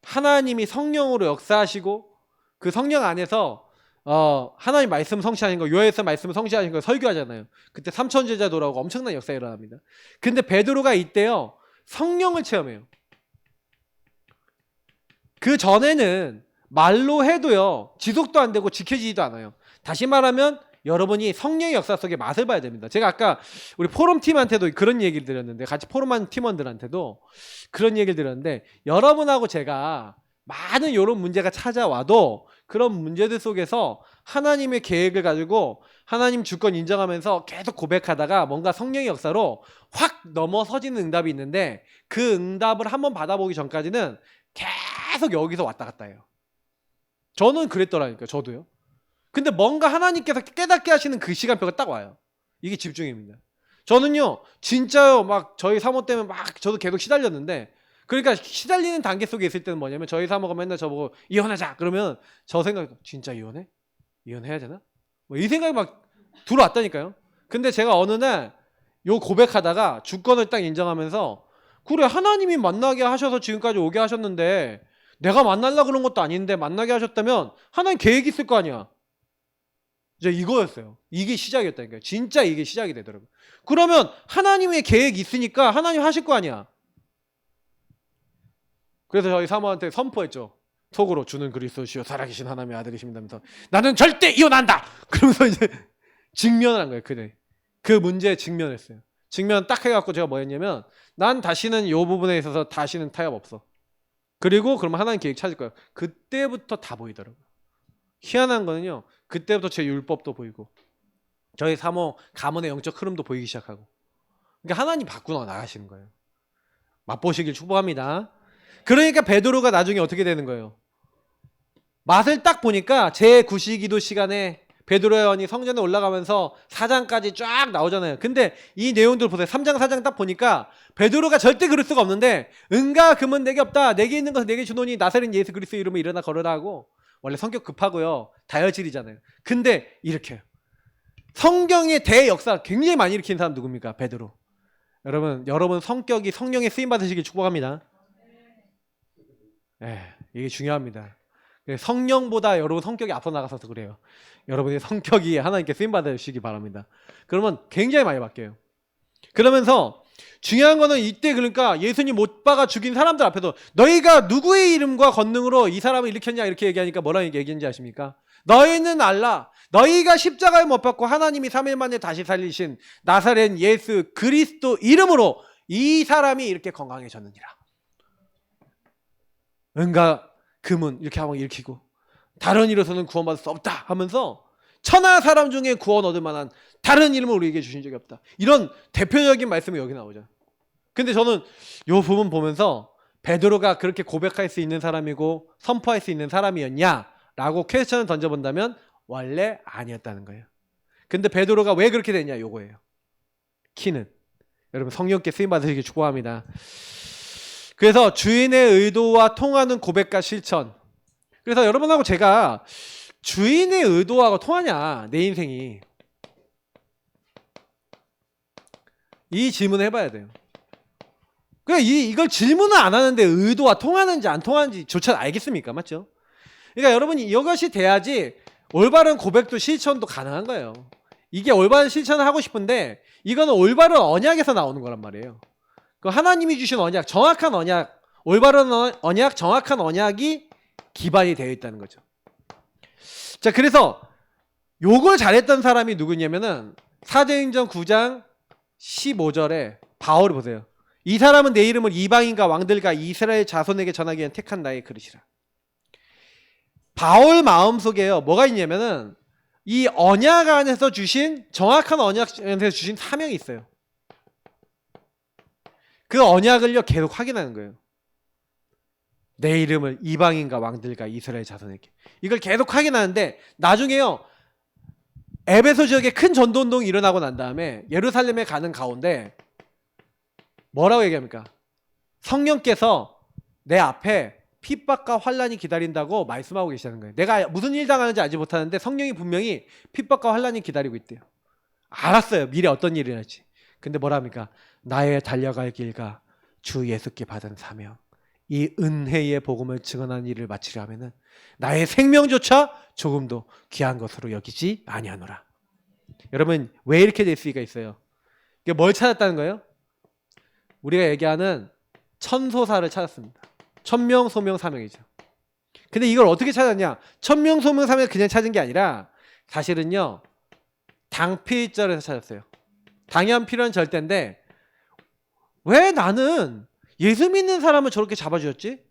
하나님이 성령으로 역사하시고 그 성령 안에서 하나님 말씀 성취하신 거 요에서 말씀 성취하신 거 설교하잖아요. 그때 삼천제자 돌아오고 엄청난 역사가 일어납니다. 근데 베드로가 이때요 성령을 체험해요. 그 전에는 말로 해도요 지속도 안 되고 지켜지지도 않아요. 다시 말하면 여러분이 성령의 역사 속에 맛을 봐야 됩니다. 제가 아까 우리 포럼 팀한테도 그런 얘기를 드렸는데 같이 포럼한 팀원들한테도 그런 얘기를 드렸는데 여러분하고 제가 많은 이런 문제가 찾아와도 그런 문제들 속에서 하나님의 계획을 가지고 하나님 주권 인정하면서 계속 고백하다가 뭔가 성령의 역사로 확 넘어서지는 응답이 있는데 그 응답을 한번 받아보기 전까지는 계속 여기서 왔다 갔다 해요. 저는 그랬더라니까요. 저도요. 근데 뭔가 하나님께서 깨닫게 하시는 그 시간표가 딱 와요. 이게 집중입니다. 저는요 진짜요 막 저희 사모 때문에 막 저도 계속 시달렸는데 그러니까 시달리는 단계 속에 있을 때는 뭐냐면 저희 사모가 맨날 저보고 이혼하자 그러면 저 생각 진짜 이혼해? 이혼해야 되나? 뭐 이 생각이 막 들어왔다니까요. 근데 제가 어느 날 요 고백하다가 주권을 딱 인정하면서 그래 하나님이 만나게 하셔서 지금까지 오게 하셨는데 내가 만나려고 그런 것도 아닌데 만나게 하셨다면 하나님 계획이 있을 거 아니야. 이제 이거였어요. 이게 시작이었다니까요. 진짜 이게 시작이 되더라고요. 그러면 하나님의 계획이 있으니까 하나님 하실 거 아니야. 그래서 저희 사모한테 선포했죠. 속으로 주는 그리스도시요 살아계신 하나님의 아들이십니다면서 나는 절대 이혼한다. 그러면서 이제 직면을 한 거예요. 그래. 그 문제에 직면했어요. 직면 딱 해갖고 제가 뭐 했냐면 난 다시는 이 부분에 있어서 다시는 타협 없어. 그리고 그러면 하나님 계획 찾을 거예요. 그때부터 다 보이더라고요. 희한한 거는요. 그때부터 제 율법도 보이고 저희 사모 가문의 영적 흐름도 보이기 시작하고 그러니까 하나님 바꾸어 나가시는 거예요. 맛보시길 축복합니다. 그러니까 베드로가 나중에 어떻게 되는 거예요? 맛을 딱 보니까 제 구시기도 시간에 베드로 요한이 성전에 올라가면서 4장까지 쫙 나오잖아요. 근데 이 내용들 보세요. 3장 4장 딱 보니까 베드로가 절대 그럴 수가 없는데 은과 금은 내게 없다. 내게 있는 것은 내게 주노니 나사렛 예수 그리스도 이름으로 일어나 걸으라 하고 원래 성격 급하고요. 다혈질이잖아요. 근데 이렇게 해요. 성경의 대역사 굉장히 많이 일으킨 사람 누굽니까? 베드로. 여러분 성격이 성령의 쓰임 받으시길 축복합니다. 이게 중요합니다. 성령보다 여러분 성격이 앞서 나가서 그래요. 여러분의 성격이 하나님께 쓰임 받으시기 바랍니다. 그러면 굉장히 많이 바뀌어요. 그러면서 중요한 거는 이때 그러니까 예수님 못 박아 죽인 사람들 앞에서 너희가 누구의 이름과 권능으로 이 사람을 일으켰냐 이렇게 얘기하니까 뭐라고 얘기했는지 아십니까? 너희는 알라. 너희가 십자가에 못 박고 하나님이 3일 만에 다시 살리신 나사렛 예수 그리스도 이름으로 이 사람이 이렇게 건강해졌느니라. 은과 금은 이렇게 하면 일으키고 다른 이로서는 구원받을 수 없다 하면서 천하 사람 중에 구원 얻을 만한 다른 이름을 우리에게 주신 적이 없다. 이런 대표적인 말씀이 여기 나오죠. 근데 저는 이 부분 보면서 베드로가 그렇게 고백할 수 있는 사람이고 선포할 수 있는 사람이었냐라고 퀘스천을 던져본다면 원래 아니었다는 거예요. 근데 베드로가 왜 그렇게 됐냐 요거예요. 키는 여러분 성령께 쓰임 받으시길 축복합니다. 그래서 주인의 의도와 통하는 고백과 실천. 그래서 여러분하고 제가 주인의 의도하고 통하냐 내 인생이 이 질문을 해봐야 돼요. 그러니까 이걸 질문을 안 하는데 의도와 통하는지 안 통하는지조차 알겠습니까? 맞죠? 그러니까 여러분이 이것이 돼야지 올바른 고백도 실천도 가능한 거예요. 이게 올바른 실천을 하고 싶은데 이거는 올바른 언약에서 나오는 거란 말이에요. 그 하나님이 주신 언약, 정확한 언약, 올바른 언약, 정확한 언약이 기반이 되어 있다는 거죠. 자, 그래서 요걸 잘했던 사람이 누구냐면은 사도행전 9장 15절에 바울이 보세요. 이 사람은 내 이름을 이방인과 왕들과 이스라엘 자손에게 전하기 위한 택한 나의 그릇이라. 바울 마음속에요. 뭐가 있냐면은 이 언약 안에서 주신 정확한 언약 안에서 주신 사명이 있어요. 그 언약을요 계속 확인하는 거예요. 내 이름을 이방인과 왕들과 이스라엘 자손에게. 이걸 계속 확인하는데 나중에요. 에베소 지역에 큰 전도운동이 일어나고 난 다음에 예루살렘에 가는 가운데 뭐라고 얘기합니까? 성령께서 내 앞에 핍박과 환란이 기다린다고 말씀하고 계시다는 거예요. 내가 무슨 일 당하는지 알지 못하는데 성령이 분명히 핍박과 환란이 기다리고 있대요. 알았어요. 미래 어떤 일이 날지. 근데 뭐랍니까? 나의 달려갈 길과 주 예수께 받은 사명, 이 은혜의 복음을 증언하는 일을 마치려 하면은 나의 생명조차 조금도 귀한 것으로 여기지 아니하노라. 여러분 왜 이렇게 될 수가 있어요? 이게 뭘 찾았다는 거예요? 우리가 얘기하는 천소사를 찾았습니다. 천명, 소명, 사명이죠. 근데 이걸 어떻게 찾았냐? 천명, 소명, 사명을 그냥 찾은 게 아니라 사실은요 당필절에서 찾았어요. 당연필은 절대인데 왜 나는 예수 믿는 사람을 저렇게 잡아주었지?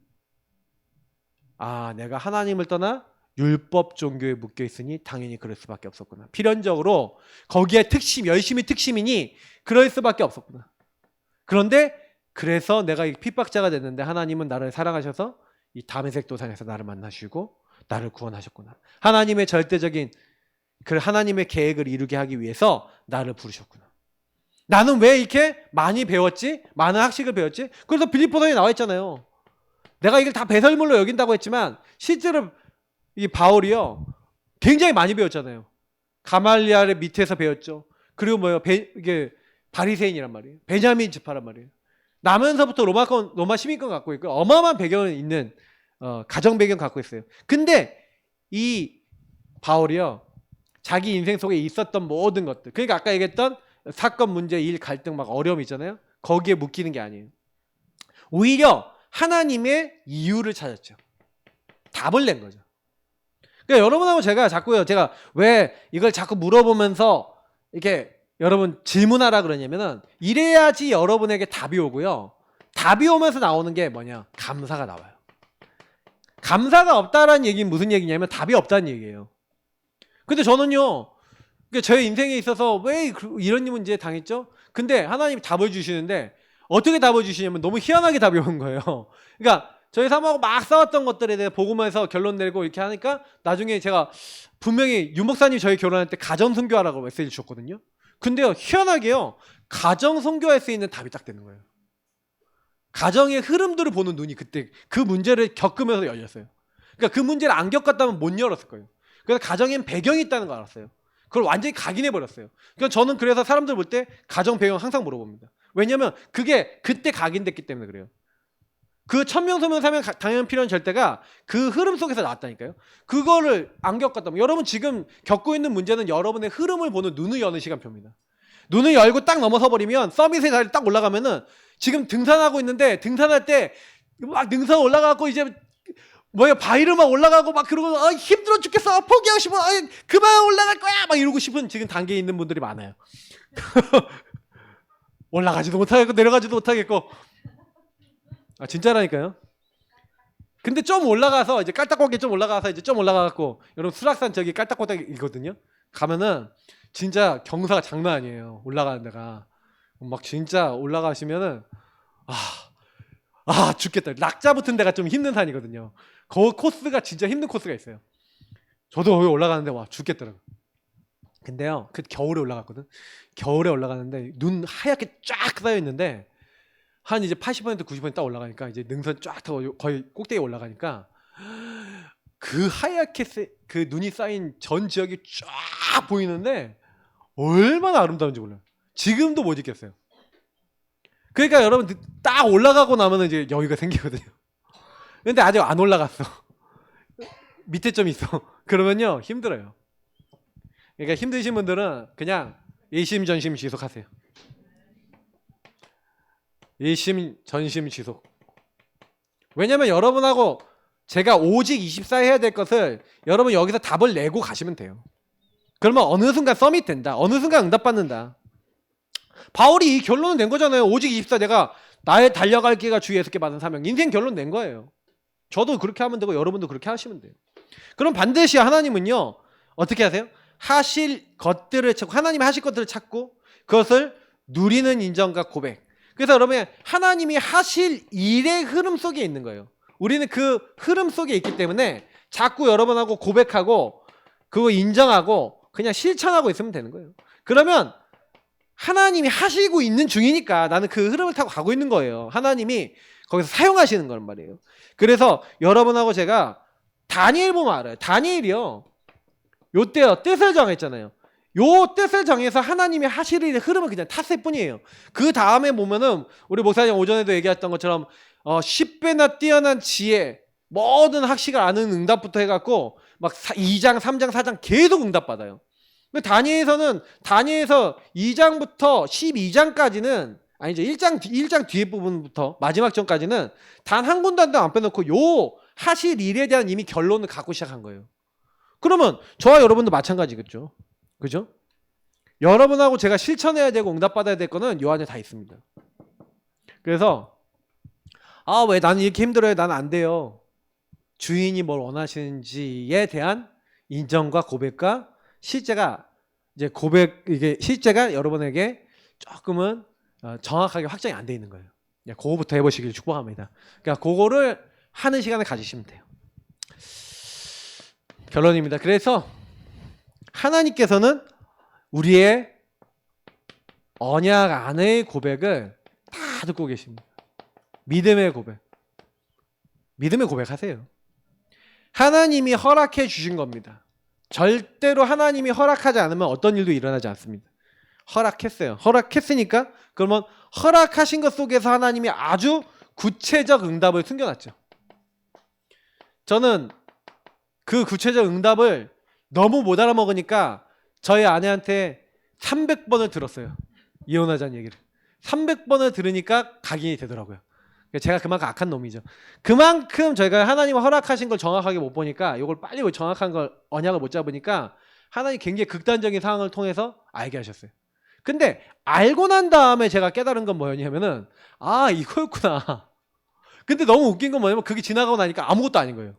아, 내가 하나님을 떠나 율법 종교에 묶여 있으니 당연히 그럴 수밖에 없었구나. 필연적으로 거기에 열심히 특심이니 그럴 수밖에 없었구나. 그런데 그래서 내가 이 핍박자가 됐는데 하나님은 나를 사랑하셔서 이 다메섹 도상에서 나를 만나시고 나를 구원하셨구나. 하나님의 절대적인 그 하나님의 계획을 이루게 하기 위해서 나를 부르셨구나. 나는 왜 이렇게 많이 배웠지? 많은 학식을 배웠지? 그래서 빌립보서에 나와 있잖아요. 내가 이걸 다 배설물로 여긴다고 했지만 실제로 이 바울이요 굉장히 많이 배웠잖아요. 가말리알의 밑에서 배웠죠. 그리고 뭐요? 이게 바리새인이란 말이에요. 베냐민 지파란 말이에요. 나면서부터 로마 시민권 갖고 있고 어마어마한 배경을 있는 가정 배경 갖고 있어요. 근데 이 바울이요 자기 인생 속에 있었던 모든 것들, 그러니까 아까 얘기했던 사건, 문제, 일, 갈등, 막 어려움 있잖아요. 거기에 묶이는 게 아니에요. 오히려 하나님의 이유를 찾았죠. 답을 낸 거죠. 그러니까 여러분하고 제가 왜 이걸 자꾸 물어보면서 이렇게 여러분 질문하라 그러냐면은 이래야지 여러분에게 답이 오고요. 답이 오면서 나오는 게 뭐냐? 감사가 나와요. 감사가 없다라는 얘기는 무슨 얘기냐면 답이 없다는 얘기예요. 근데 저는요, 그러니까 제 인생에 있어서 왜 이런 문제에 당했죠? 근데 하나님이 답을 주시는데 어떻게 답을 주시냐면 너무 희한하게 답이 오는 거예요. 그러니까 저희 사모하고 막 싸웠던 것들에 대해 복음에서 결론 내고 이렇게 하니까 나중에 제가 분명히 유 목사님이 저희 결혼할 때 가정 선교하라고 메시지 주셨거든요. 근데요, 희한하게요, 가정 선교할 수 있는 답이 딱 되는 거예요. 가정의 흐름들을 보는 눈이 그때 그 문제를 겪으면서 열렸어요. 그러니까 그 문제를 안 겪었다면 못 열었을 거예요. 그래서 가정엔 배경이 있다는 걸 알았어요. 그걸 완전히 각인해 버렸어요. 그러니까 저는 그래서 사람들 볼 때 가정 배경 항상 물어봅니다. 왜냐면 그게 그때 각인됐기 때문에 그래요. 그 천명소명 사명 당연 필요한 절대가 그 흐름 속에서 나왔다니까요. 그거를 안 겪었다면 여러분 지금 겪고 있는 문제는 여러분의 흐름을 보는 눈을 여는 시간표입니다. 눈을 열고 딱 넘어서 버리면 서밋에 자리 딱 올라가면은 지금 등산하고 있는데 등산할 때 막 능선 올라가고 이제 뭐야 바위를 막 올라가고 막 그러고 힘들어 죽겠어 포기하고 싶어 그만 올라갈 거야 막 이러고 싶은 지금 단계에 있는 분들이 많아요. 올라가지도 못하겠고 내려가지도 못하겠고 진짜라니까요. 근데 좀 올라가서 이제 깔딱고개 좀 올라가서 이제 좀 올라가갖고 여러분 수락산 저기 깔딱고개이거든요. 가면은 진짜 경사가 장난 아니에요. 올라가는 데가 막 진짜 올라가시면은 죽겠다. 낙자 붙은 데가 좀 힘든 산이거든요. 그 코스가 진짜 힘든 코스가 있어요. 저도 거기 올라가는데 와 죽겠더라고. 근데요, 그 겨울에 올라갔거든. 겨울에 올라가는데 눈 하얗게 쫙 쌓여 있는데 한 이제 80% 90%딱 올라가니까 이제 능선 쫙 타고 거의 꼭대기에 올라가니까 그 하얗게 그 눈이 쌓인 전 지역이 쫙 보이는데 얼마나 아름다운지 몰라요. 지금도 못 잊겠어요. 그러니까 여러분 딱 올라가고 나면 이제 여유가 생기거든요. 근데 아직 안 올라갔어. 밑에 좀 있어. 그러면요 힘들어요. 그러니까 힘드신 분들은 그냥 일심전심 지속하세요. 일심전심 지속. 왜냐면 여러분하고 제가 오직 24 해야 될 것을 여러분 여기서 답을 내고 가시면 돼요. 그러면 어느 순간 서밋 된다. 어느 순간 응답받는다. 바울이 이 결론을 낸 거잖아요. 오직 24 내가 나의 달려갈 길과 주 예수께 받은 사명. 인생 결론 낸 거예요. 저도 그렇게 하면 되고 여러분도 그렇게 하시면 돼요. 그럼 반드시 하나님은요. 어떻게 하세요? 하실 것들을 찾고 하나님이 하실 것들을 찾고 그것을 누리는 인정과 고백. 그래서 여러분 하나님이 하실 일의 흐름 속에 있는 거예요. 우리는 그 흐름 속에 있기 때문에 자꾸 여러분하고 고백하고 그거 인정하고 그냥 실천하고 있으면 되는 거예요. 그러면 하나님이 하시고 있는 중이니까 나는 그 흐름을 타고 가고 있는 거예요. 하나님이 거기서 사용하시는 거란 말이에요. 그래서 여러분하고 제가 다니엘 보면 알아요. 다니엘이요. 요때요. 뜻을 정했잖아요. 요 뜻을 정해서 하나님이 하실 일의 흐름을 그냥 탔을 뿐이에요. 그 다음에 보면은 우리 목사님 오전에도 얘기했던 것처럼 10배나 뛰어난 지혜, 모든 학식을 아는 응답부터 해갖고 막 2장, 3장, 4장 계속 응답받아요. 다니엘에서 2장부터 12장까지는 아니죠. 1장 뒤에 부분부터 마지막 전까지는 단 한 군데도 안 빼놓고 요 하실 일에 대한 이미 결론을 갖고 시작한 거예요. 그러면 저와 여러분도 마찬가지겠죠. 그죠? 여러분하고 제가 실천해야 되고 응답받아야 될 거는 요 안에 다 있습니다. 그래서 왜 나는 이렇게 힘들어요? 나는 안 돼요. 주인이 뭘 원하시는지에 대한 인정과 고백과 실제가 이게 실제가 여러분에게 조금은 정확하게 확정이 안 돼 있는 거예요. 그거부터 해보시길 축복합니다. 그러니까 그거를 하는 시간을 가지시면 돼요. 결론입니다. 그래서 하나님께서는 우리의 언약 안의 고백을 다 듣고 계십니다. 믿음의 고백. 믿음의 고백하세요. 하나님이 허락해 주신 겁니다. 절대로 하나님이 허락하지 않으면 어떤 일도 일어나지 않습니다. 허락했어요. 허락했으니까 그러면 허락하신 것 속에서 하나님이 아주 구체적 응답을 숨겨놨죠. 저는 그 구체적 응답을 너무 못 알아먹으니까 저희 아내한테 300번을 들었어요. 이혼하자는 얘기를. 300번을 들으니까 각인이 되더라고요. 제가 그만큼 악한 놈이죠. 그만큼 저희가 하나님 허락하신 걸 정확하게 못 보니까 이걸 빨리 정확한 걸 언약을 못 잡으니까 하나님 굉장히 극단적인 상황을 통해서 알게 하셨어요. 근데 알고 난 다음에 제가 깨달은 건 뭐였냐면은 이거였구나. 근데 너무 웃긴 건 뭐냐면 그게 지나가고 나니까 아무것도 아닌 거예요.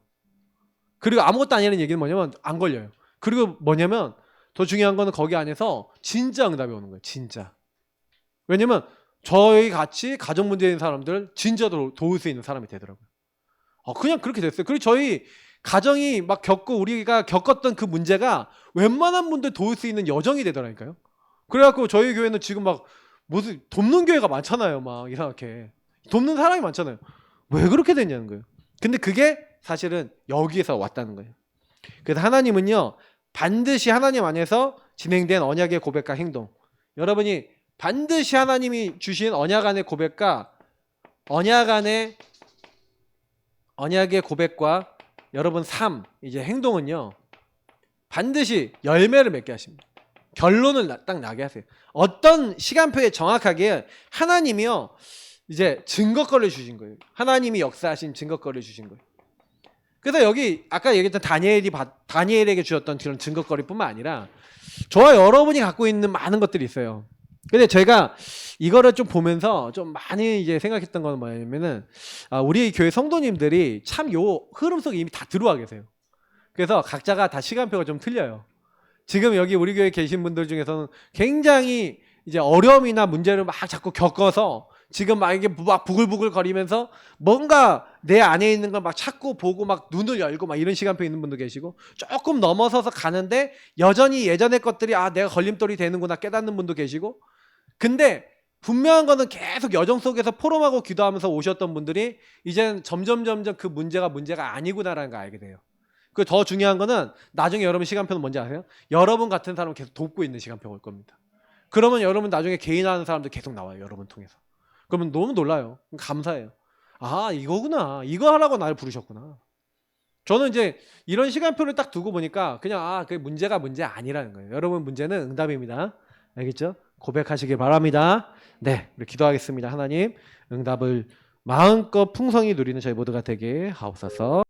그리고 아무것도 아니라는 얘기는 뭐냐면 안 걸려요. 그리고 뭐냐면 더 중요한 거는 거기 안에서 진짜 응답이 오는 거예요. 진짜. 왜냐면 저희 같이 가정 문제 있는 사람들 진짜 도울 수 있는 사람이 되더라고요. 그냥 그렇게 됐어요. 그리고 저희 가정이 막 우리가 겪었던 그 문제가 웬만한 분들 도울 수 있는 여정이 되더라니까요. 그래갖고 저희 교회는 지금 막 무슨 돕는 교회가 많잖아요. 막 이상하게 돕는 사람이 많잖아요. 왜 그렇게 됐냐는 거예요. 근데 그게 사실은 여기에서 왔다는 거예요. 그래서 하나님은요, 반드시 하나님 안에서 진행된 언약의 고백과 행동, 여러분이 반드시 하나님이 주신 언약 안의 고백과 언약의 고백과 여러분 삶, 이제 행동은요, 반드시 열매를 맺게 하십니다. 결론을 딱 나게 하세요. 어떤 시간표에 정확하게 하나님이요, 이제 증거거리를 주신 거예요. 하나님이 역사하신 증거거리를 주신 거예요. 그래서 여기 아까 얘기했던 다니엘에게 주셨던 그런 증거거리뿐만 아니라 저와 여러분이 갖고 있는 많은 것들이 있어요. 근데 제가 이거를 좀 보면서 좀 많이 이제 생각했던 건 뭐냐면은, 우리 교회 성도님들이 참 요 흐름 속에 이미 다 들어와 계세요. 그래서 각자가 다 시간표가 좀 틀려요. 지금 여기 우리 교회에 계신 분들 중에서는 굉장히 이제 어려움이나 문제를 막 자꾸 겪어서 지금 막 이게 막 부글부글 거리면서 뭔가 내 안에 있는 걸 막 찾고 보고 막 눈을 열고 막 이런 시간표 있는 분도 계시고, 조금 넘어서서 가는데 여전히 예전의 것들이 내가 걸림돌이 되는구나 깨닫는 분도 계시고, 근데 분명한 거는 계속 여정 속에서 포럼하고 기도하면서 오셨던 분들이 이제는 점점 그 문제가 아니구나라는 걸 알게 돼요. 그 더 중요한 거는 나중에 여러분 시간표는 뭔지 아세요? 여러분 같은 사람을 계속 돕고 있는 시간표가 올 겁니다. 그러면 여러분 나중에 개인하는 사람들 계속 나와요. 여러분 통해서. 그러면 너무 놀라요. 감사해요. 이거구나. 이거 하라고 나를 부르셨구나. 저는 이제 이런 시간표를 딱 두고 보니까 그냥 그 문제가 문제 아니라는 거예요. 여러분 문제는 응답입니다. 알겠죠? 고백하시길 바랍니다. 네, 우리 기도하겠습니다. 하나님, 응답을 마음껏 풍성히 누리는 저희 모두가 되게 하옵소서.